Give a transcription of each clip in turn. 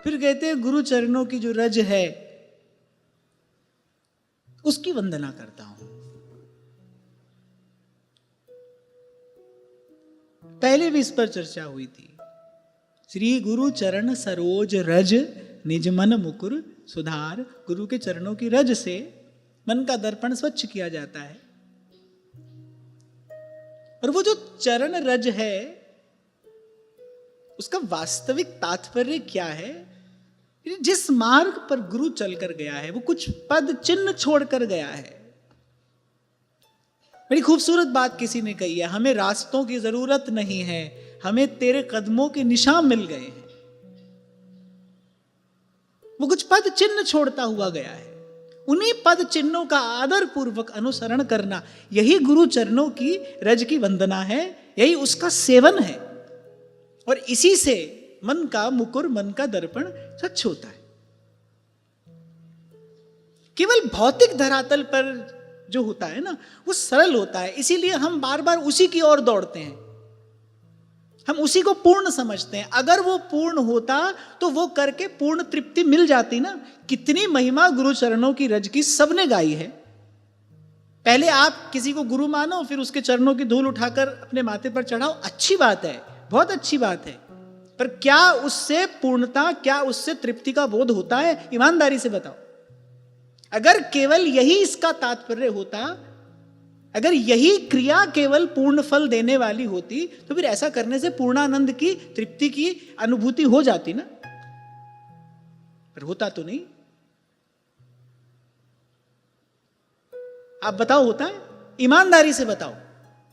फिर कहते हैं गुरु चरणों की जो रज है उसकी वंदना करता हूं। पहले भी इस पर चर्चा हुई थी। श्री गुरु चरण सरोज रज निज मन मुकुर सुधार। गुरु के चरणों की रज से मन का दर्पण स्वच्छ किया जाता है। और वो जो चरण रज है उसका वास्तविक तात्पर्य क्या है? जिस मार्ग पर गुरु चलकर गया है वो कुछ पद चिन्ह छोड़कर गया है। बड़ी खूबसूरत बात किसी ने कही है, हमें रास्तों की जरूरत नहीं है, हमें तेरे कदमों के निशान मिल गए हैं। वो कुछ पद चिन्ह छोड़ता हुआ गया है। उन्हीं पद चिन्हों का आदर पूर्वक अनुसरण करना, यही गुरु चरणों की रज की वंदना है, यही उसका सेवन है। और इसी से मन का मुकुर, मन का दर्पण स्वच्छ होता है। केवल भौतिक धरातल पर जो होता है ना वो सरल होता है, इसीलिए हम बार बार उसी की ओर दौड़ते हैं, हम उसी को पूर्ण समझते हैं। अगर वो पूर्ण होता तो वो करके पूर्ण तृप्ति मिल जाती ना। कितनी महिमा गुरु चरणों की रज की सबने गाई है। पहले आप किसी को गुरु मानो, फिर उसके चरणों की धूल उठाकर अपने माथे पर चढ़ाओ, अच्छी बात है, बहुत अच्छी बात है। पर क्या उससे पूर्णता, क्या उससे तृप्ति का बोध होता है? ईमानदारी से बताओ। अगर केवल यही इसका तात्पर्य होता, अगर यही क्रिया केवल पूर्ण फल देने वाली होती, तो फिर ऐसा करने से पूर्णानंद की, तृप्ति की अनुभूति हो जाती ना। पर होता तो नहीं। आप बताओ, होता है? ईमानदारी से बताओ,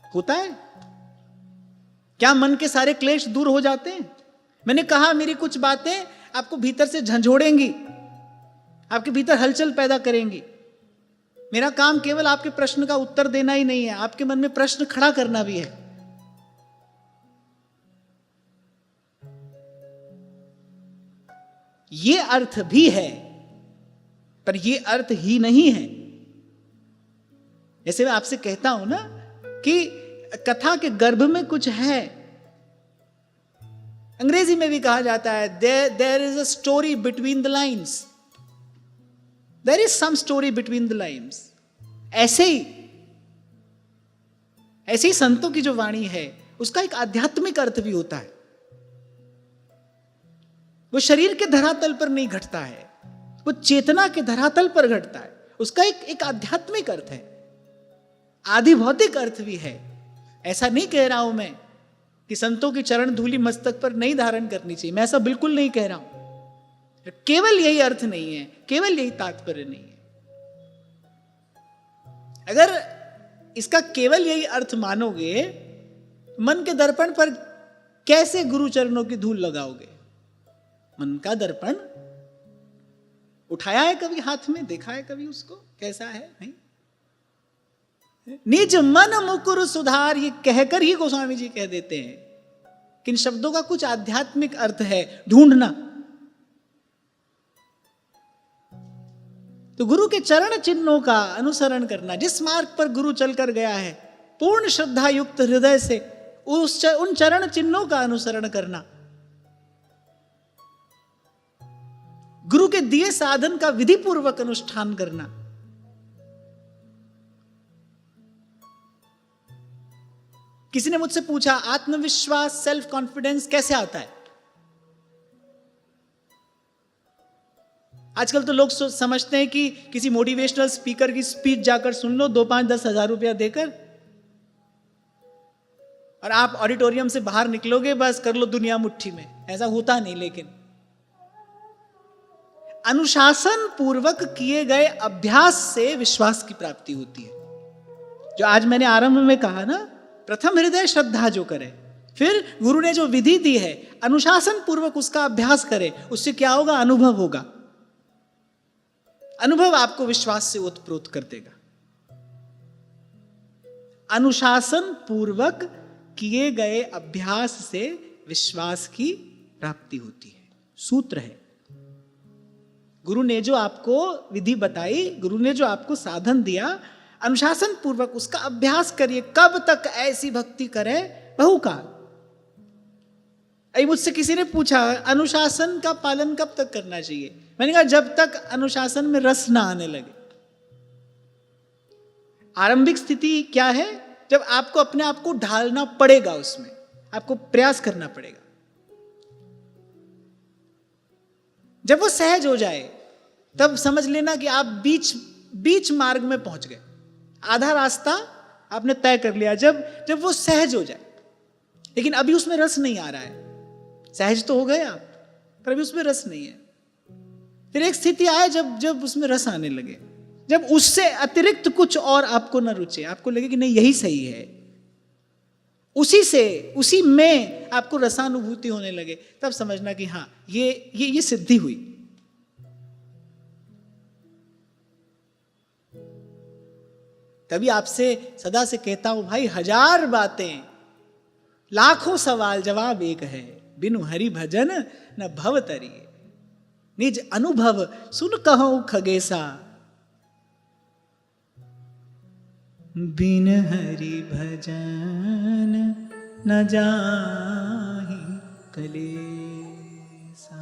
होता है? क्या मन के सारे क्लेश दूर हो जाते हैं? मैंने कहा मेरी कुछ बातें आपको भीतर से झंझोड़ेंगी, आपके भीतर हलचल पैदा करेंगी। मेरा काम केवल आपके प्रश्न का उत्तर देना ही नहीं है, आपके मन में प्रश्न खड़ा करना भी है। ये अर्थ भी है, पर ये अर्थ ही नहीं है। जैसे मैं आपसे कहता हूं ना कि कथा के गर्भ में कुछ है। अंग्रेजी में भी कहा जाता है there is a story between the lines, there is some story between the lines. ऐसे ही संतों की जो वाणी है उसका एक आध्यात्मिक अर्थ भी होता है। वो शरीर के धरातल पर नहीं घटता है, वो चेतना के धरातल पर घटता है। उसका एक आध्यात्मिक अर्थ है, आधि भौतिक अर्थ भी है। ऐसा नहीं कह रहा हूं मैं कि संतों की चरण धूलि मस्तक पर नहीं धारण करनी चाहिए, मैं ऐसा बिल्कुल नहीं कह रहा हूं। केवल यही अर्थ नहीं है, केवल यही तात्पर्य नहीं है। अगर इसका केवल यही अर्थ मानोगे, मन के दर्पण पर कैसे गुरु चरणों की धूल लगाओगे? मन का दर्पण उठाया है कभी हाथ में? देखा है कभी उसको कैसा है? नहीं। निज मन मुकुर सुधार, ये कहकर ही गोस्वामी जी कह देते हैं कि इन शब्दों का कुछ आध्यात्मिक अर्थ है, ढूंढना। तो गुरु के चरण चिन्हों का अनुसरण करना, जिस मार्ग पर गुरु चलकर गया है, पूर्ण श्रद्धा युक्त हृदय से उन चरण चिन्हों का अनुसरण करना, गुरु के दिए साधन का विधि पूर्वक अनुष्ठान करना। किसी ने मुझसे पूछा आत्मविश्वास, सेल्फ कॉन्फिडेंस कैसे आता है? आजकल तो लोग समझते हैं कि किसी मोटिवेशनल स्पीकर की स्पीच जाकर सुन लो 2, 5, 10 हजार रुपया देकर, और आप ऑडिटोरियम से बाहर निकलोगे, बस कर लो दुनिया मुट्ठी में। ऐसा होता नहीं। लेकिन अनुशासन पूर्वक किए गए अभ्यास से विश्वास की प्राप्ति होती है। जो आज मैंने आरंभ में कहा ना, प्रथम हृदय श्रद्धा जो करे, फिर गुरु ने जो विधि दी है अनुशासन पूर्वक उसका अभ्यास करे, उससे क्या होगा? अनुभव होगा। अनुभव आपको विश्वास से ओतप्रोत कर देगा। अनुशासन पूर्वक किए गए अभ्यास से विश्वास की प्राप्ति होती है। सूत्र है। गुरु ने जो आपको विधि बताई, गुरु ने जो आपको साधन दिया, अनुशासन पूर्वक उसका अभ्यास करिए। कब तक ऐसी भक्ति करें? बहुकाल। अभी मुझसे किसी ने पूछा अनुशासन का पालन कब तक करना चाहिए, मैंने कहा जब तक अनुशासन में रस ना आने लगे। आरंभिक स्थिति क्या है, जब आपको अपने आप को ढालना पड़ेगा, उसमें आपको प्रयास करना पड़ेगा। जब वो सहज हो जाए तब समझ लेना कि आप बीच मार्ग में पहुंच गए, आधा रास्ता आपने तय कर लिया। जब वो सहज हो जाए, लेकिन अभी उसमें रस नहीं आ रहा है, सहज तो हो गए आप पर अभी उसमें रस नहीं है। फिर एक स्थिति आए जब उसमें रस आने लगे, जब उससे अतिरिक्त कुछ और आपको न रुचे, आपको लगे कि नहीं यही सही है, उसी में आपको रसानुभूति होने लगे, तब समझना कि हाँ ये सिद्धि हुई। तभी आपसे सदा से कहता हूं भाई, 1000 बातें लाखों सवाल जवाब एक है, बिनु हरि भजन न भव तरिए, निज अनुभव सुन कहूं खगेसा, बिन हरि भजन न जाहि कलेसा।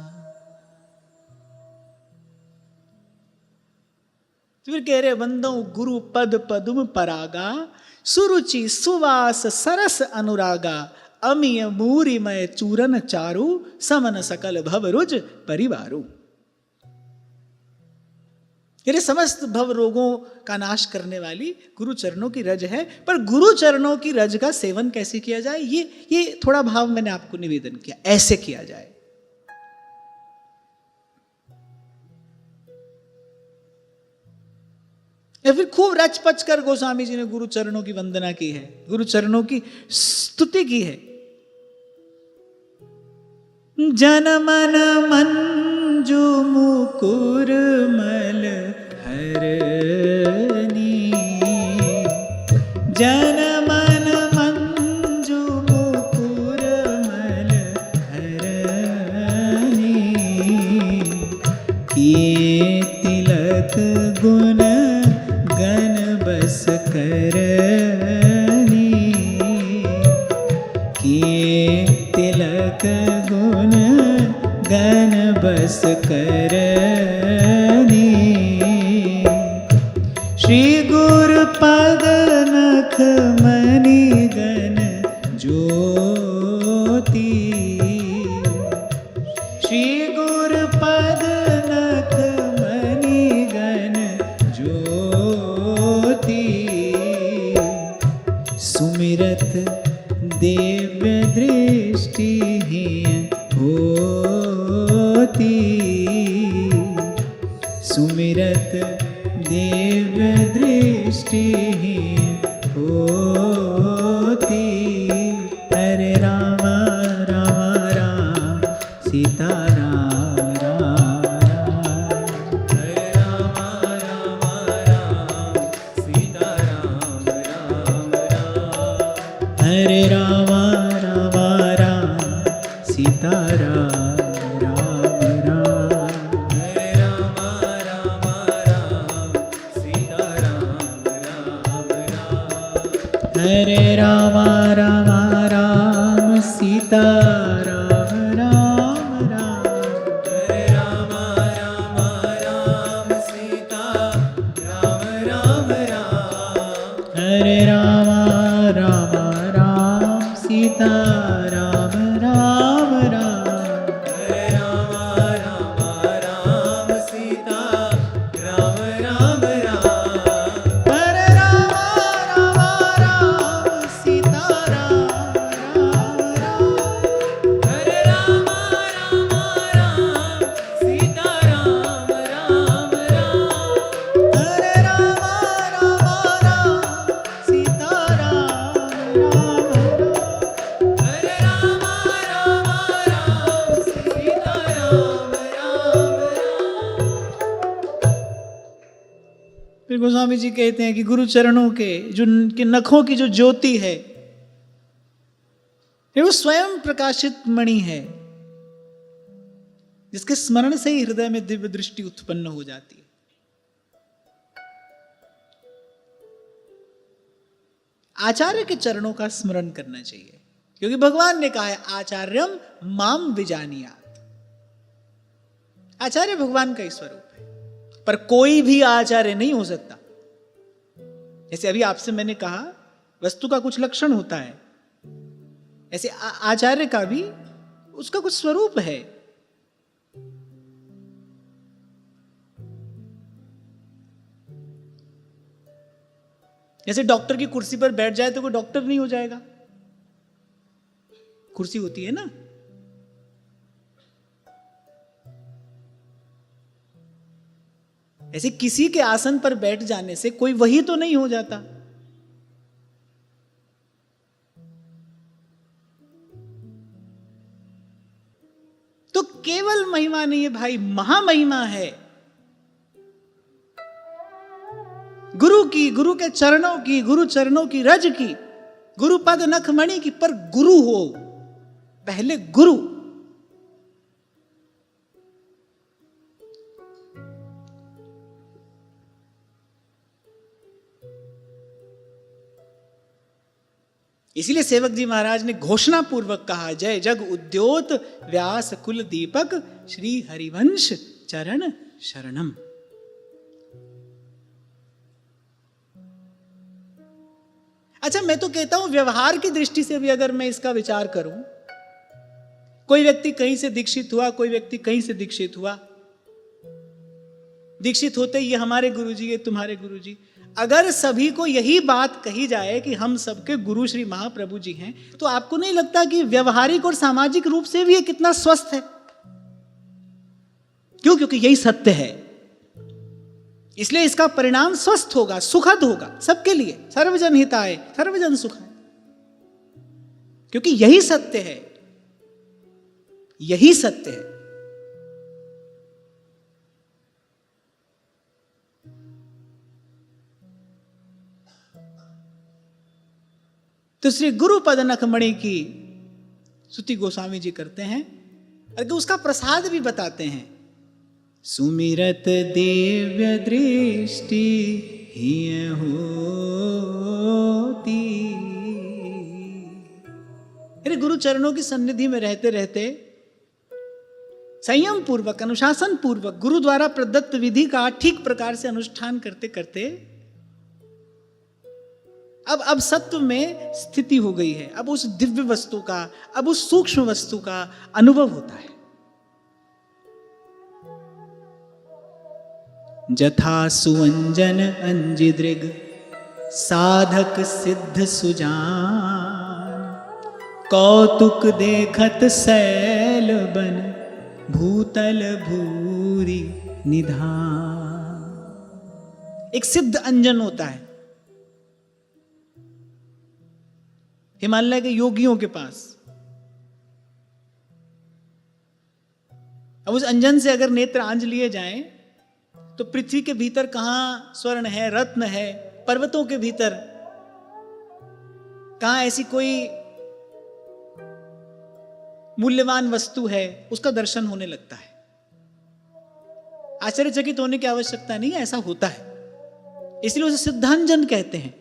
फिर कह रहे बंदो गुरु पद पदुम परागा, सुरुचि सुवास सरस अनुरागा, अमीय मूरिमय चूरन चारु, समन सकल भव रुज परिवारु। ये समस्त भव रोगों का नाश करने वाली गुरु चरणों की रज है। पर गुरु चरणों की रज का सेवन कैसे किया जाए, ये थोड़ा भाव मैंने आपको निवेदन किया, ऐसे किया जाए। या फिर खूब रच पच कर गोस्वामी जी ने गुरु चरणों की वंदना की है, गुरु चरणों की स्तुति की है। जन मन मंजू मुकुर मल हरनी, जन मन मंजू मुकुर मल हरनी, किए तिलक गुण गण बस करनी, किए तिलक गुण गण बस करनी, श्री गुरु पद नख मणि गण ज्योति, श्री गुरु पद नख मणि गण ज्योति, सुमिरत दिव्य दृष्टि होती, सुमिरत दिव्य दृष्टि होती। हरे राम राम राम सीता राम राम राम, हरे राम राम राम सीता राम राम राम, हरे राम राम राम सीता राम राम राम, हरे राम राम राम सीता राम राम राम, हरे राम राम राम सीता राम राम राम, हरे राम राम राम सीता राम राम राम, हरे राम राम राम सीता राम राम राम, हरे राम राम राम सीता राम राम राम, हरे राम राम राम सीता राम राम राम, हरे राम राम राम सीता राम राम राम, हरे राम राम राम सीता राम राम राम, हरे राम राम राम सीता राम राम राम। फिर गोस्वामी जी कहते हैं कि गुरु चरणों के जो के नखों की जो ज्योति है, ये वो स्वयं प्रकाशित मणि है, जिसके स्मरण से ही हृदय में दिव्य दृष्टि उत्पन्न हो जाती है। आचार्य के चरणों का स्मरण करना चाहिए। क्योंकि भगवान ने कहा है आचार्यम माम विजानीयात। आचार्य भगवान का ही स्वरूप है, पर कोई भी आचार्य नहीं हो सकता। जैसे अभी आपसे मैंने कहा वस्तु का कुछ लक्षण होता है, ऐसे आचार्य का भी उसका कुछ स्वरूप है। जैसे डॉक्टर की कुर्सी पर बैठ जाए तो कोई डॉक्टर नहीं हो जाएगा, कुर्सी होती है ना। ऐसे किसी के आसन पर बैठ जाने से कोई वही तो नहीं हो जाता। तो केवल महिमा नहीं है भाई, महामहिमा है गुरु की, गुरु के चरणों की, गुरु चरणों की रज की, गुरु पद नखमणि की। पर गुरु हो, पहले गुरु। इसीलिए सेवक जी महाराज ने घोषणा पूर्वक कहा, जय जग उद्योत व्यास कुल दीपक श्री हरिवंश चरण शरणम। अच्छा, मैं तो कहता हूं व्यवहार की दृष्टि से भी अगर मैं इसका विचार करूं, कोई व्यक्ति कहीं से दीक्षित हुआ, कोई व्यक्ति कहीं से दीक्षित हुआ, दीक्षित होते ये हमारे गुरुजी, ये तुम्हारे गुरुजी। अगर सभी को यही बात कही जाए कि हम सबके गुरु श्री महाप्रभु जी हैं, तो आपको नहीं लगता कि व्यवहारिक और सामाजिक रूप से भी ये कितना स्वस्थ है? क्यों? क्योंकि यही सत्य है, इसलिए इसका परिणाम स्वस्थ होगा, सुखद होगा सबके लिए। सर्वजन हिताय सर्वजन सुखाय, क्योंकि यही सत्य है, यही सत्य है। तो श्री गुरु पद नखमणि की स्तुति गोस्वामी जी करते हैं, और उसका प्रसाद भी बताते हैं। सुमिरत दिव्य दृष्टि हिय होती। अरे गुरु चरणों की सन्निधि में रहते रहते संयम पूर्वक, अनुशासन पूर्वक, गुरु द्वारा प्रदत्त विधि का ठीक प्रकार से अनुष्ठान करते करते अब सत्व में स्थिति हो गई है। अब उस दिव्य वस्तु का, अब उस सूक्ष्म वस्तु का अनुभव होता है। जथा सुअंजन अंजिदृग साधक सिद्ध सुजान, कौतुक देखत सैल बन भूतल भूरि निधान। एक सिद्ध अंजन होता है हिमालय के योगियों के पास। अब उस अंजन से अगर नेत्र आंज लिए जाएं तो पृथ्वी के भीतर कहां स्वर्ण है, रत्न है, पर्वतों के भीतर कहां ऐसी कोई मूल्यवान वस्तु है, उसका दर्शन होने लगता है। आश्चर्यचकित होने की आवश्यकता नहीं है, ऐसा होता है। इसलिए उसे सिद्धांजन कहते हैं।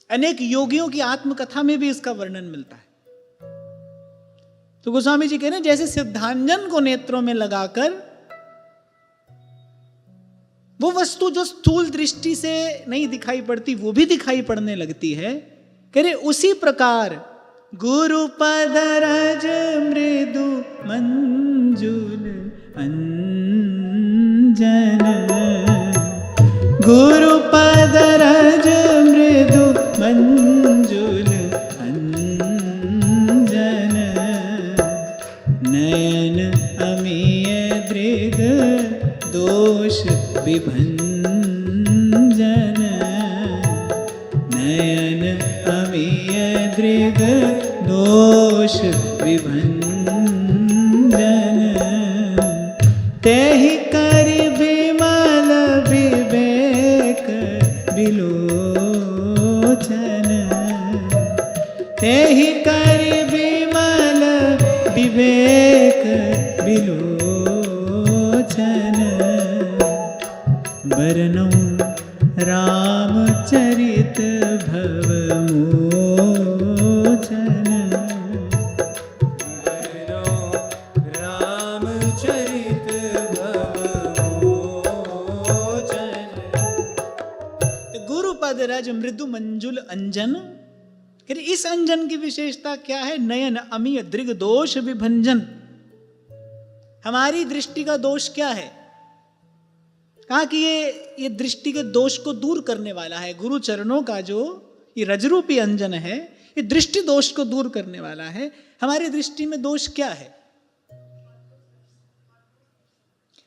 अनेक योगियों की आत्मकथा में भी इसका वर्णन मिलता है। तो गोस्वामी जी कह रहे हैं जैसे सिद्धांजन को नेत्रों में लगाकर वो वस्तु जो स्थूल दृष्टि से नहीं दिखाई पड़ती वो भी दिखाई पड़ने लगती है, कह रहे उसी प्रकार गुरु पद रज मृदु मंजुल अंजन, गुरु पद रज मृदु मंजुल अंजन, नयन अमीय दृग दोष विभंजन, नयन अमीय दृग दोष विभंजन, तेहि करि विमल विवेक विलोचन, तेहि करि विमल विवेक विलोचन, बरनौ रामचरित भव रज मृदु मंजुल अंजन, फिर इस अंजन की विशेषता क्या है? नयन अमीय दृग दोष विभंजन। हमारी दृष्टि का दोष क्या है? कहा कि ये दृष्टि के दोष को दूर करने वाला है। गुरु चरणों का जो ये रजरूपी अंजन है, ये दृष्टि दोष को दूर करने वाला है। हमारी दृष्टि में दोष क्या है?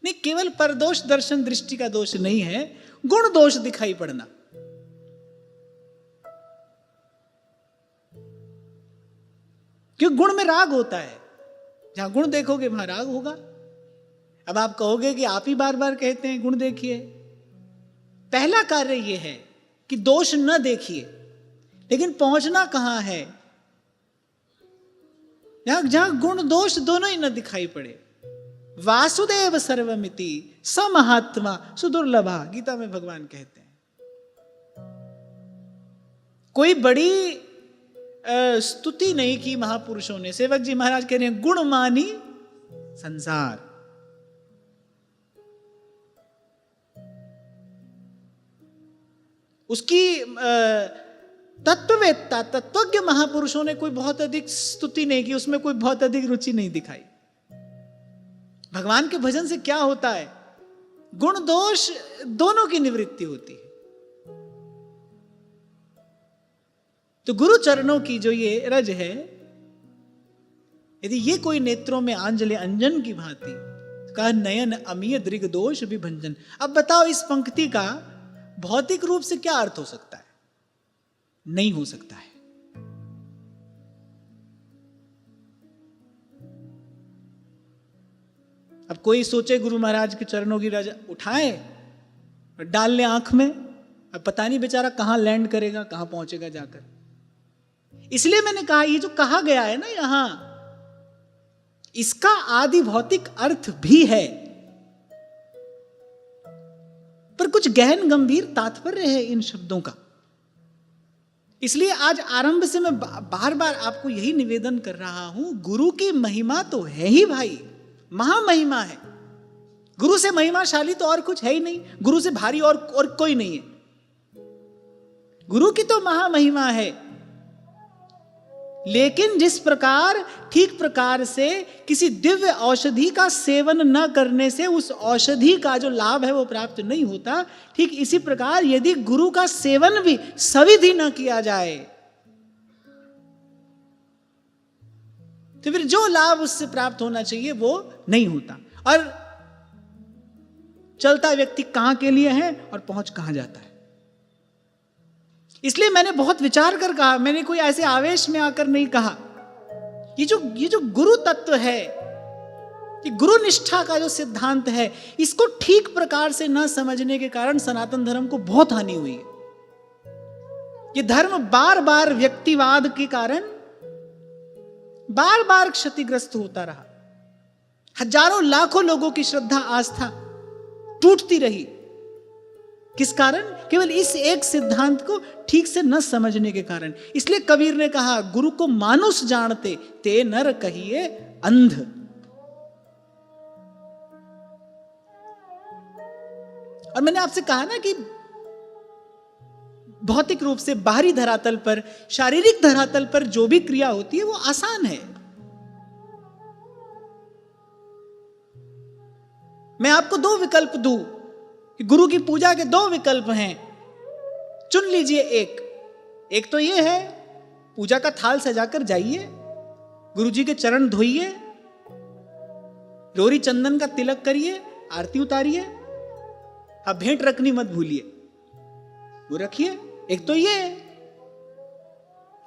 नहीं, केवल परदोष दर्शन दृष्टि का दोष नहीं है, गुण दोष दिखाई पड़ना। क्यों? गुण में राग होता है, जहां गुण देखोगे वहां राग होगा। अब आप कहोगे कि आप ही बार बार कहते हैं गुण देखिए। पहला कार्य यह है कि दोष न देखिए, लेकिन पहुंचना कहां है? जहां गुण दोष दोनों ही न दिखाई पड़े। वासुदेव सर्वमिति स महात्मा सुदुर्लभा, गीता में भगवान कहते हैं। कोई बड़ी स्तुति नहीं की महापुरुषों ने। सेवक जी महाराज कह रहे हैं गुण मानी संसार। उसकी तत्ववेत्ता तत्वज्ञ महापुरुषों ने कोई बहुत अधिक स्तुति नहीं की, उसमें कोई बहुत अधिक रुचि नहीं दिखाई। भगवान के भजन से क्या होता है? गुण दोष दोनों की निवृत्ति होती है। तो गुरु चरणों की जो ये रज है, यदि ये कोई नेत्रों में आंजले अंजन की भांति, कहा नयन अमीय दृग दोष विभंजन। अब बताओ इस पंक्ति का भौतिक रूप से क्या अर्थ हो सकता है? नहीं हो सकता है। अब कोई सोचे गुरु महाराज के चरणों की रज उठाए और डाल ले आंख में, अब पता नहीं बेचारा कहां लैंड करेगा, कहां पहुंचेगा जाकर। इसलिए मैंने कहा ये जो कहा गया है ना यहां, इसका आदि भौतिक अर्थ भी है, पर कुछ गहन गंभीर तात्पर्य है इन शब्दों का। इसलिए आज आरंभ से मैं बार बार आपको यही निवेदन कर रहा हूं, गुरु की महिमा तो है ही भाई, महामहिमा है। गुरु से महिमाशाली तो और कुछ है ही नहीं, गुरु से भारी और कोई नहीं है। गुरु की तो महामहिमा है, लेकिन जिस प्रकार ठीक प्रकार से किसी दिव्य औषधि का सेवन न करने से उस औषधि का जो लाभ है वो प्राप्त नहीं होता, ठीक इसी प्रकार यदि गुरु का सेवन भी सविधि न किया जाए तो फिर जो लाभ उससे प्राप्त होना चाहिए वो नहीं होता। और चलता व्यक्ति कहां के लिए है और पहुंच कहां जाता है। इसलिए मैंने बहुत विचार कर कहा, मैंने कोई ऐसे आवेश में आकर नहीं कहा। ये जो गुरु तत्व है, ये गुरु निष्ठा का जो सिद्धांत है, इसको ठीक प्रकार से न समझने के कारण सनातन धर्म को बहुत हानि हुई है। ये धर्म बार बार व्यक्तिवाद के कारण बार बार क्षतिग्रस्त होता रहा। हजारों लाखों लोगों की श्रद्धा आस्था टूटती रही। किस कारण? केवल इस एक सिद्धांत को ठीक से न समझने के कारण। इसलिए कबीर ने कहा, गुरु को मानुष जानते ते नर कहिए अंध। और मैंने आपसे कहा ना कि भौतिक रूप से बाहरी धरातल पर, शारीरिक धरातल पर जो भी क्रिया होती है वो आसान है। मैं आपको दो विकल्प दूं कि गुरु की पूजा के दो विकल्प हैं, चुन लीजिए एक तो ये है, पूजा का थाल सजाकर जाइए, गुरु जी के चरण धोइए, रोरी चंदन का तिलक करिए, आरती उतारिए, अब भेंट रखनी मत भूलिए, वो रखिए। एक तो ये,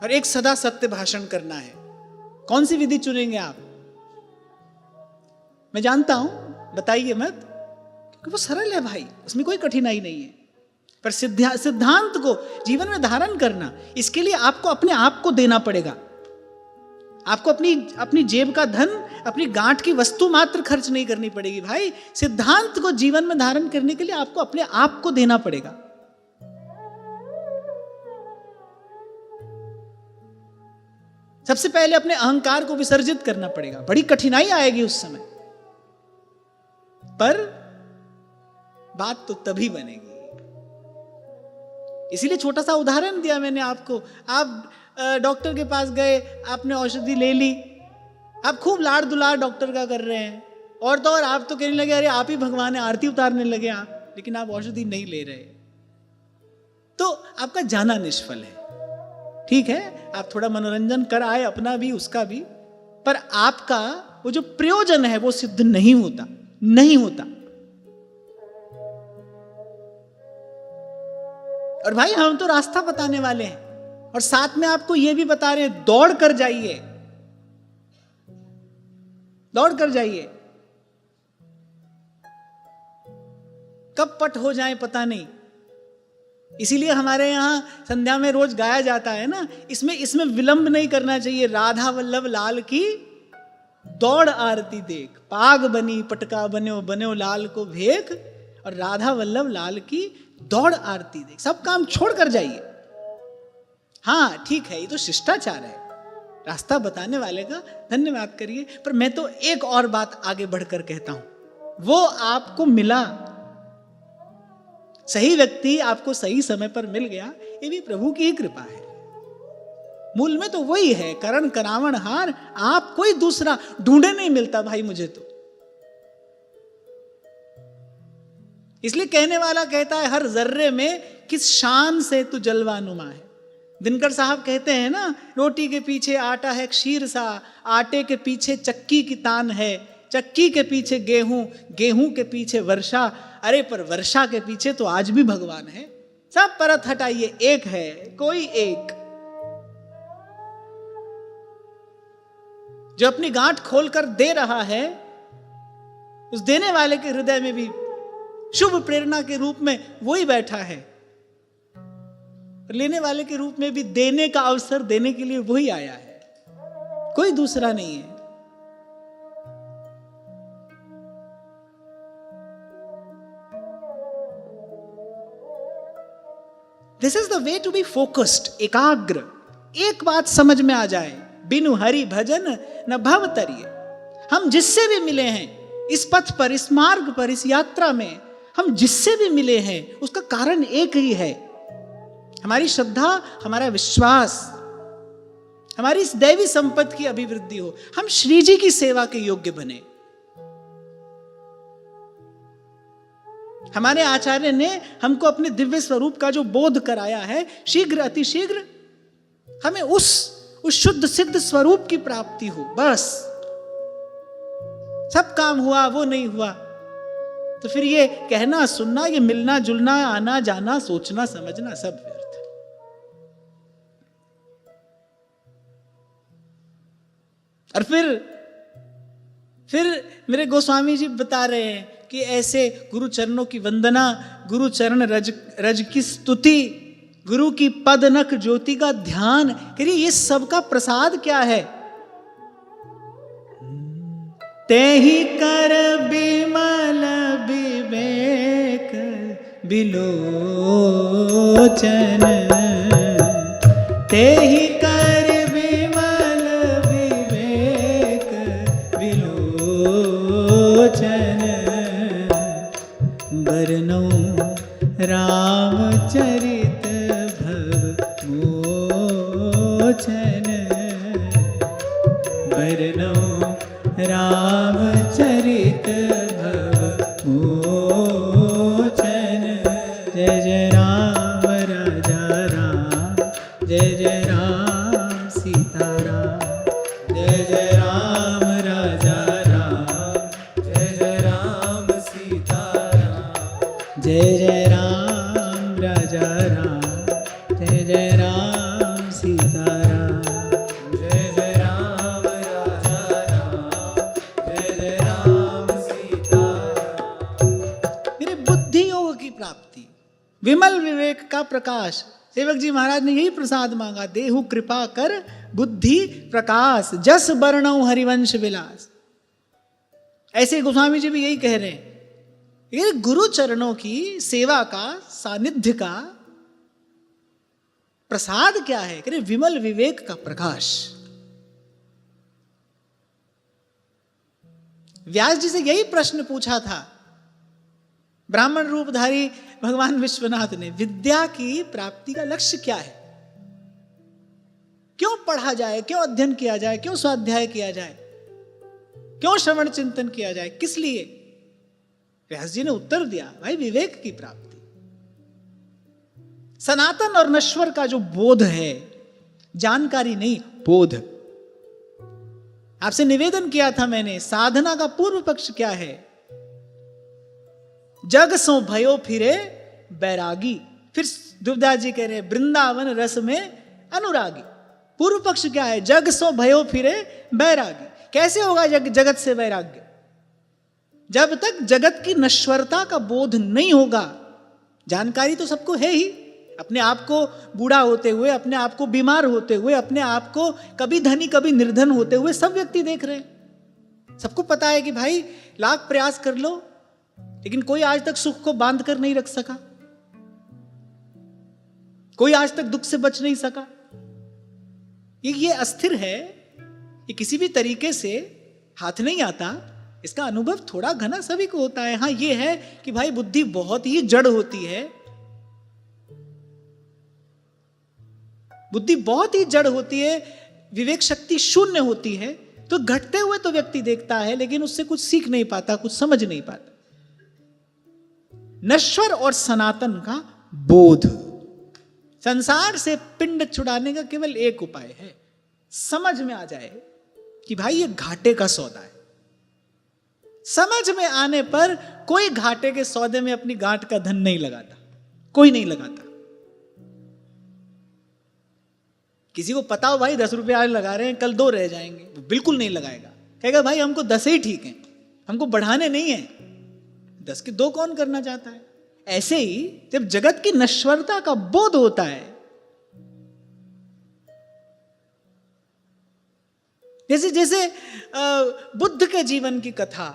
और एक सदा सत्य भाषण करना है। कौन सी विधि चुनेंगे आप? मैं जानता हूं, बताइए मत, क्योंकि वो सरल है भाई, उसमें कोई कठिनाई नहीं है। पर सिद्धांत को जीवन में धारण करना, इसके लिए आपको अपने आप को देना पड़ेगा। आपको अपनी जेब का धन, अपनी गांठ की वस्तु मात्र खर्च नहीं करनी पड़ेगी भाई। सिद्धांत को जीवन में धारण करने के लिए आपको अपने आप को देना पड़ेगा। सबसे पहले अपने अहंकार को विसर्जित करना पड़ेगा। बड़ी कठिनाई आएगी उस समय, पर बात तो तभी बनेगी इसीलिए छोटा सा उदाहरण दिया मैंने आपको। आप डॉक्टर के पास गए, आपने औषधि ले ली, आप खूब लाड़ दुलार डॉक्टर का कर रहे हैं, और तो और आप तो कहने लगे अरे आप ही भगवान है, आरती उतारने लगे आप, लेकिन आप औषधि नहीं ले रहे, तो आपका जाना निष्फल है। ठीक है, आप थोड़ा मनोरंजन कर आए, अपना भी उसका भी, पर आपका वो जो प्रयोजन है वो सिद्ध नहीं होता, नहीं होता। और भाई हम तो रास्ता बताने वाले हैं, और साथ में आपको ये भी बता रहे हैं दौड़ कर जाइए, दौड़ कर जाइए। कब पट हो जाए पता नहीं। इसीलिए हमारे यहां संध्या में रोज गाया जाता है ना, इसमें विलंब नहीं करना चाहिए। राधा वल्लभ लाल की दौड़ आरती देख, पाग बनी पटका बन्यो बन्यो लाल को भेख, और राधा वल्लभ लाल की दौड़ आरती देख। सब काम छोड़ कर जाइए। हाँ ठीक है, ये तो शिष्टाचार है, रास्ता बताने वाले का धन्यवाद करिए। पर मैं तो एक और बात आगे बढ़कर कहता हूं, वो आपको मिला, सही व्यक्ति आपको सही समय पर मिल गया, ये भी प्रभु की ही कृपा है। मूल में तो वही है, करण करावण हार, आप कोई दूसरा ढूंढे नहीं मिलता भाई मुझे तो। इसलिए कहने वाला कहता है हर जर्रे में किस शान से तू जलवानुमा है। दिनकर साहब कहते हैं ना, रोटी के पीछे आटा है क्षीर सा, आटे के पीछे चक्की की तान है, चक्की के पीछे गेहूं, गेहूं के पीछे वर्षा। अरे पर वर्षा के पीछे तो आज भी भगवान है। सब परत हटाइए, एक है, कोई एक, जो अपनी गांठ खोलकर दे रहा है। उस देने वाले के हृदय में भी शुभ प्रेरणा के रूप में वही बैठा है, लेने वाले के रूप में भी देने का अवसर देने के लिए वही आया है, कोई दूसरा नहीं है। This is the way to be focused, एकाग्र। एक बात समझ में आ जाए, बिनु हरि भजन न भव तरिए। हम जिससे भी मिले हैं इस पथ पर, इस मार्ग पर, इस यात्रा में, हम जिससे भी मिले हैं उसका कारण एक ही है, हमारी श्रद्धा, हमारा विश्वास, हमारी इस दैवी संपत्ति की अभिवृद्धि हो, हम श्री जी की सेवा के योग्य बने। हमारे आचार्य ने हमको अपने दिव्य स्वरूप का जो बोध कराया है, शीघ्र अतिशीघ्र हमें उस शुद्ध सिद्ध स्वरूप की प्राप्ति हो, बस। सब काम हुआ, वो नहीं हुआ तो फिर ये कहना सुनना, ये मिलना जुलना, आना जाना, सोचना समझना, सब व्यर्थ। और फिर मेरे गोस्वामी जी बता रहे हैं कि ऐसे गुरु चरणों की वंदना, गुरु चरण रज की स्तुति, गुरु की पद नख ज्योति का ध्यान करिए। ये सबका प्रसाद क्या है? तेहि कर बिमल विवेक बिलोचन, तेहि कर बिमल विवेक बिलोचन, बरनौ रामचरित भव मोचन, बरनौ रामचरित भव मोचन। जय जय राम राजा राम, जय जय राम सीताराम, जय जय राम राजा राम, जय जय राम सीताराम, जय जय राम राजा राम, जय जय राम सीताराम, जय जय राम राजा राम, जय जय राम सीताराम। मेरे बुद्धि योग की प्राप्ति, विमल विवेक का प्रकाश। सेवक जी महाराज ने यही प्रसाद मांगा, देहु कृपा कर बुद्धि प्रकाश, जस बरनौ हरिवंश विलास। ऐसे गोस्वामी जी भी यही कह रहे हैं। ये गुरु चरणों की सेवा का, सानिध्य का प्रसाद क्या है? कह रहे विमल विवेक का प्रकाश। व्यास जी से यही प्रश्न पूछा था ब्राह्मण रूपधारी भगवान विश्वनाथ ने विद्या की प्राप्ति का लक्ष्य क्या है, क्यों पढ़ा जाए, क्यों अध्ययन किया जाए, क्यों स्वाध्याय किया जाए, क्यों श्रवण चिंतन किया जाए, किस लिए? व्यास जी ने उत्तर दिया, भाई विवेक की प्राप्ति। सनातन और नश्वर का जो बोध है, जानकारी नहीं, बोध। आपसे निवेदन किया था मैंने, साधना का पूर्व पक्ष क्या है? जग सो भयो फिरे बैरागी। फिर दुर्दास जी कह रहे हैं वृंदावन रस में अनुरागी। पूर्व पक्ष क्या है? जग सो भयो फिरे बैरागी। कैसे होगा जगत से वैराग्य? जब तक जगत की नश्वरता का बोध नहीं होगा। जानकारी तो सबको है ही, अपने आप को बूढ़ा होते हुए, अपने आप को बीमार होते हुए, अपने आप को कभी धनी कभी निर्धन होते हुए सब व्यक्ति देख रहे हैं। सबको पता है कि भाई लाख प्रयास कर लो, लेकिन कोई आज तक सुख को बांध कर नहीं रख सका, कोई आज तक दुख से बच नहीं सका। ये अस्थिर है, ये किसी भी तरीके से हाथ नहीं आता। इसका अनुभव थोड़ा घना सभी को होता है। हाँ, ये है कि भाई बुद्धि बहुत ही जड़ होती है, बुद्धि बहुत ही जड़ होती है, विवेक शक्ति शून्य होती है। तो घटते हुए तो व्यक्ति देखता है, लेकिन उससे कुछ सीख नहीं पाता, कुछ समझ नहीं पाता। नश्वर और सनातन का बोध। संसार से पिंड छुड़ाने का केवल एक उपाय है, समझ में आ जाए कि भाई ये घाटे का सौदा है। समझ में आने पर कोई घाटे के सौदे में अपनी गांठ का धन नहीं लगाता, कोई नहीं लगाता। किसी को पता हो भाई 10 रुपये आज लगा रहे हैं, कल 2 रह जाएंगे, वो बिल्कुल नहीं लगाएगा। कहेगा भाई हमको 10 ही ठीक है, हमको बढ़ाने नहीं है। 10 के 2 कौन करना चाहता है? ऐसे ही जब जगत की नश्वरता का बोध होता है, जैसे जैसे बुद्ध के जीवन की कथा,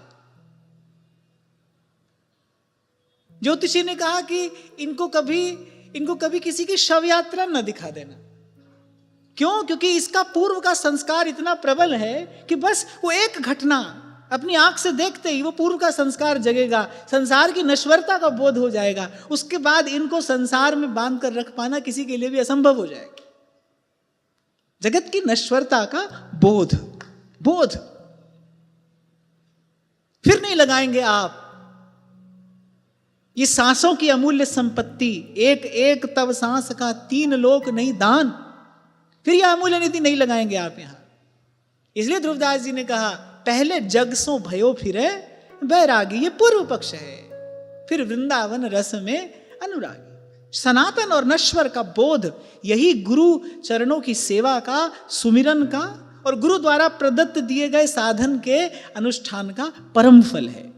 ज्योतिषी ने कहा कि इनको कभी किसी की शव यात्रा न दिखा देना। क्यों? क्योंकि इसका पूर्व का संस्कार इतना प्रबल है कि बस वो एक घटना अपनी आंख से देखते ही वो पूर्व का संस्कार जगेगा, संसार की नश्वरता का बोध हो जाएगा। उसके बाद इनको संसार में बांध कर रख पाना किसी के लिए भी असंभव हो जाएगा। जगत की नश्वरता का बोध फिर नहीं लगाएंगे आप। ये सांसों की अमूल्य संपत्ति, एक एक तब सांस का 3 लोक नहीं दान, फिर यह अमूल्य निधि नहीं लगाएंगे आप यहां। इसलिए ध्रुवदास जी ने कहा पहले जग सो भयो फिरे बैरागी, ये पूर्व पक्ष है। फिर वृंदावन रस में अनुरागी। सनातन और नश्वर का बोध, यही गुरु चरणों की सेवा का, सुमिरन का और गुरु द्वारा प्रदत्त दिए गए साधन के अनुष्ठान का परम फल है।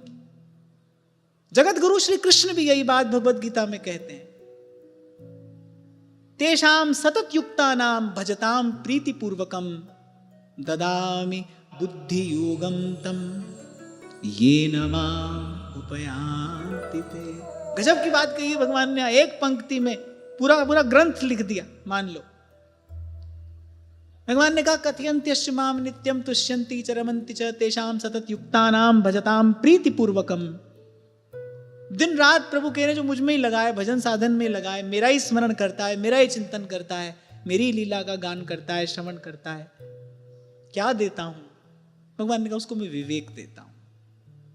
जगत गुरु श्री कृष्ण भी यही बात भगवद गीता में कहते हैं, तेषाम सतत युक्तानाम भजताम प्रीति पूर्वकम ददामि बुद्धि योगम तम येन माम उपयान्ति ते। गजब की बात कही भगवान ने, एक पंक्ति में पूरा ग्रंथ लिख दिया। मान लो भगवान ने कहा कथयन्त्यश्च माम नित्यम तुष्यन्ति च रमन्ति च तेषाम सतत युक्तानाम भजताम प्रीति पूर्वकम। दिन रात प्रभु कह रहे जो मुझ में ही लगाए, भजन साधन में लगाए, मेरा ही स्मरण करता है, मेरा ही चिंतन करता है, मेरी लीला का गान करता है, श्रवण करता है। क्या देता हूं? भगवान ने कहा उसको मैं विवेक देता हूं।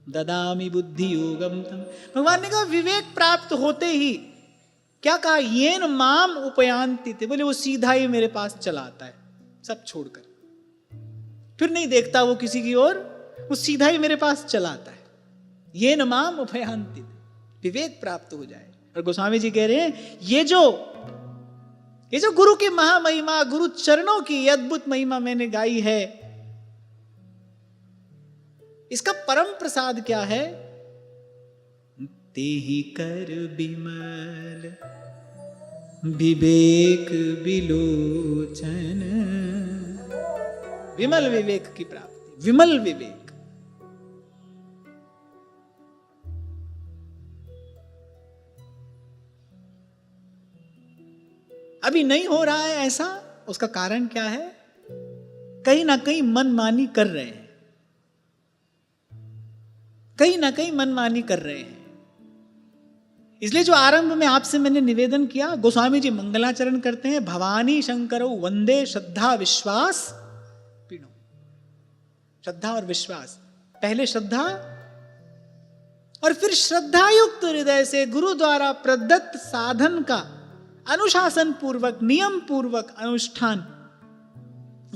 ददामि बुद्धि योगम तम। भगवान ने कहा विवेक प्राप्त होते ही क्या कहा? येन माम उपयान्ति ते। बोले वो सीधा ही मेरे पास चला आता है, सब छोड़कर, फिर नहीं देखता वो किसी की ओर, वो सीधा ही मेरे पास चला आता है। येन माम उपयान्ति, विवेक प्राप्त हो जाए। और गोस्वामी जी कह रहे हैं ये जो गुरु की महामहिमा, गुरु चरणों की अद्भुत महिमा मैंने गाई है, इसका परम प्रसाद क्या है? तेहि कर बिमल विवेक विलोचन। विमल विवेक की प्राप्ति, विमल विवेक। अभी नहीं हो रहा है ऐसा, उसका कारण क्या है? कहीं ना कहीं मनमानी कर रहे हैं, कहीं ना कहीं मनमानी कर रहे हैं। इसलिए जो आरंभ में आपसे मैंने निवेदन किया, गोस्वामी जी मंगलाचरण करते हैं, भवानी शंकरो वंदे श्रद्धा विश्वास पीणो। श्रद्धा और विश्वास, पहले श्रद्धा और फिर श्रद्धा युक्त हृदय से गुरु द्वारा प्रदत्त साधन का अनुशासन पूर्वक, नियम पूर्वक अनुष्ठान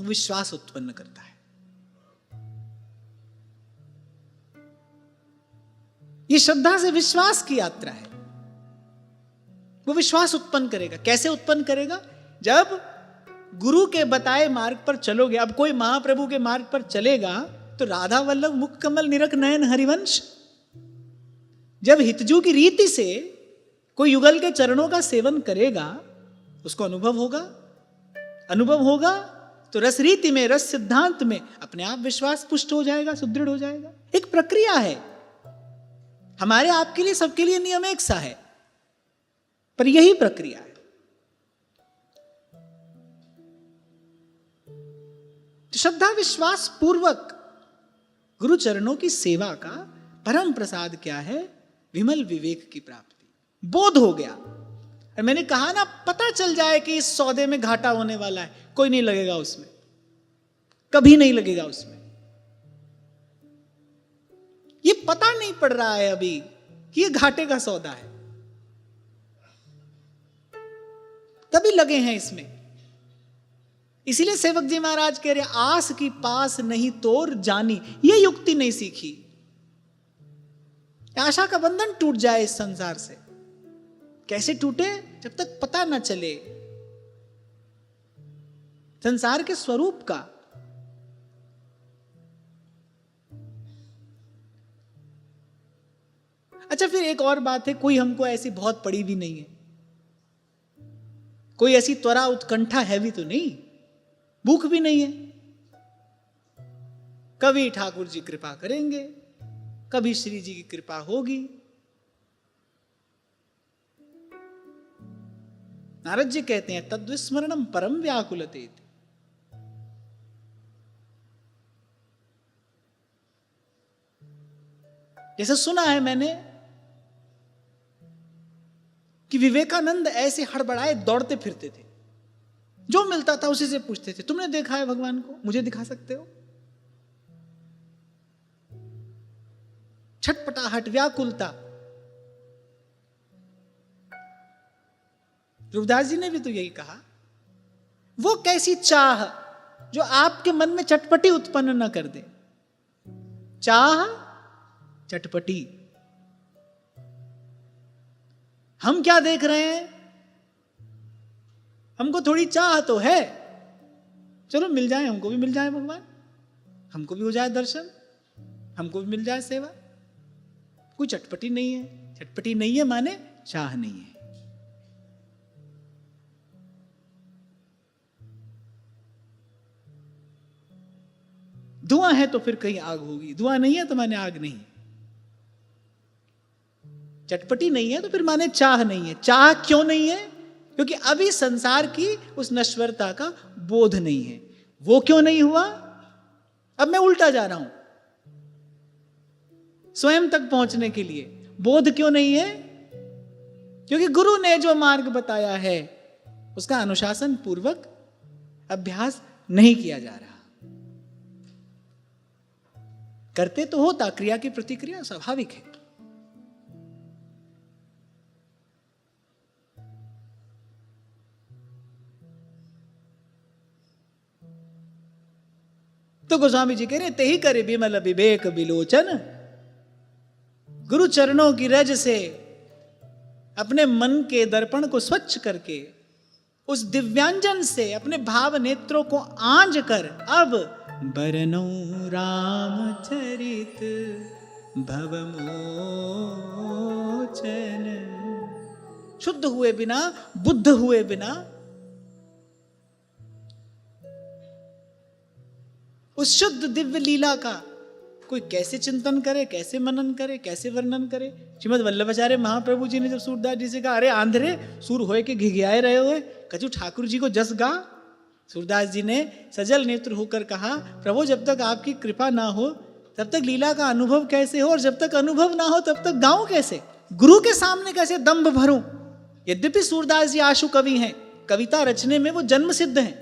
विश्वास उत्पन्न करता है। ये श्रद्धा से विश्वास की यात्रा है। वो विश्वास उत्पन्न करेगा। कैसे उत्पन्न करेगा? जब गुरु के बताए मार्ग पर चलोगे। अब कोई महाप्रभु के मार्ग पर चलेगा तो राधा वल्लभ मुख कमल निरख नयन हरिवंश, जब हितजू की रीति से कोई युगल के चरणों का सेवन करेगा, उसको अनुभव होगा। अनुभव होगा तो रस रीति में, रस सिद्धांत में अपने आप विश्वास पुष्ट हो जाएगा, सुदृढ़ हो जाएगा। एक प्रक्रिया है। हमारे आपके लिए, सबके लिए नियम एक सा है, पर यही प्रक्रिया है। श्रद्धा विश्वास पूर्वक गुरु चरणों की सेवा का परम प्रसाद क्या है? विमल विवेक की प्राप्ति। बोध हो गया। और मैंने कहा ना, पता चल जाए कि इस सौदे में घाटा होने वाला है, कोई नहीं लगेगा उसमें, कभी नहीं लगेगा उसमें। ये पता नहीं पड़ रहा है अभी कि ये घाटे का सौदा है, तभी लगे हैं इसमें। इसीलिए सेवक जी महाराज कह रहे, आस की पास नहीं तोर जानी। ये युक्ति नहीं सीखी। आशा का बंधन टूट जाए इस संसार से। कैसे टूटे? जब तक पता न चले संसार के स्वरूप का। अच्छा, फिर एक और बात है, कोई हमको ऐसी बहुत पड़ी भी नहीं है, कोई ऐसी त्वरा उत्कंठा हैवी तो नहीं, भूख भी नहीं है। कभी ठाकुर जी कृपा करेंगे, कभी श्री जी की कृपा होगी। नारद जी कहते हैं, तद्विस्मरणम परम व्याकुलते। जैसे सुना है मैंने कि विवेकानंद ऐसे हड़बड़ाए दौड़ते फिरते थे, जो मिलता था उसी से पूछते थे, तुमने देखा है भगवान को? मुझे दिखा सकते हो? छटपटाहट, व्याकुलता। रूपदास जी ने भी तो यही कहा। वो कैसी चाह जो आपके मन में चटपटी उत्पन्न न कर दे। चाह, चटपटी। हम क्या देख रहे हैं? हमको थोड़ी चाह तो है, चलो मिल जाए, हमको भी मिल जाए भगवान, हमको भी हो जाए दर्शन, हमको भी मिल जाए सेवा। कोई चटपटी नहीं है। चटपटी नहीं है माने चाह नहीं है। धुआं है तो फिर कहीं आग होगी, धुआं नहीं है तो माने आग नहीं। चटपटी नहीं है तो फिर माने चाह नहीं है। चाह क्यों नहीं है? क्योंकि अभी संसार की उस नश्वरता का बोध नहीं है। वो क्यों नहीं हुआ? अब मैं उल्टा जा रहा हूं स्वयं तक पहुंचने के लिए। बोध क्यों नहीं है? क्योंकि गुरु ने जो मार्ग बताया है उसका अनुशासन पूर्वक अभ्यास नहीं किया जा रहा। करते तो होता, क्रिया की प्रतिक्रिया स्वाभाविक है। तो गोस्वामी जी कह रहे, ते ही करे विमल विवेक विलोचन। गुरु चरणों की रज से अपने मन के दर्पण को स्वच्छ करके, उस दिव्यांजन से अपने भाव नेत्रों को आंज कर, अब बरनो रामचरित भवमोचन। शुद्ध हुए बिना, बुद्ध हुए बिना उस शुद्ध दिव्य लीला का कोई कैसे चिंतन करे, कैसे मनन करे, कैसे वर्णन करे। श्रीमद वल्लभाचार्य महाप्रभु जी ने जब सूरदास जी से कहा, अरे आंधरे सूर होए के घिघियाए रहे हुए, कछु ठाकुर जी को जस गा। सूरदास जी ने सजल नेत्र होकर कहा, प्रभु जब तक आपकी कृपा ना हो तब तक लीला का अनुभव कैसे हो, और जब तक अनुभव ना हो तब तक गाऊं कैसे। गुरु के सामने कैसे दंभ भरूं? यद्यपि सूरदास जी आशु कवि हैं, कविता रचने में वो जन्म सिद्ध हैं,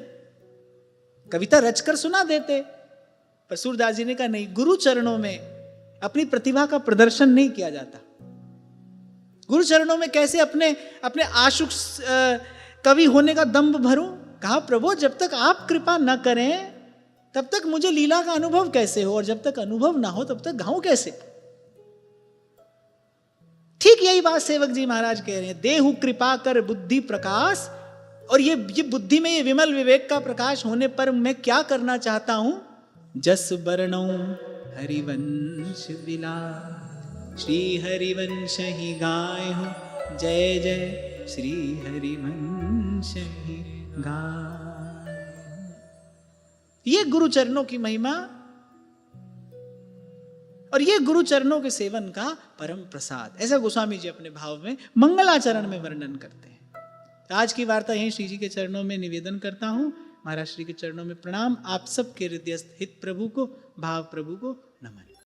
कविता रचकर सुना देते, पर सूरदास जी ने कहा नहीं, गुरु चरणों में अपनी प्रतिभा का प्रदर्शन नहीं किया जाता। गुरु चरणों में कैसे अपने अपने आशु कवि होने का दंभ भरूं? कहा प्रभु जब तक आप कृपा न करें तब तक मुझे लीला का अनुभव कैसे हो, और जब तक अनुभव ना हो तब तक गाऊं कैसे? ठीक यही बात सेवक जी महाराज कह रहे हैं, देहु कृपा कर बुद्धि प्रकाश। और ये बुद्धि में ये विमल विवेक का प्रकाश होने पर मैं क्या करना चाहता हूं? जस बरनौ हरिवंश विलास, श्री हरिवंश ही गाय हो, जय जय श्री हरिवंश ही गाय। ये गुरु चरणों की महिमा और ये गुरु चरणों के सेवन का परम प्रसाद, ऐसा गोस्वामी जी अपने भाव में मंगलाचरण में वर्णन करते हैं। आज की वार्ता यहीं श्री जी के चरणों में निवेदन करता हूं। महाराज श्री के चरणों में प्रणाम। आप सबके हृदयस्थ हित प्रभु को, भाव प्रभु को नमन।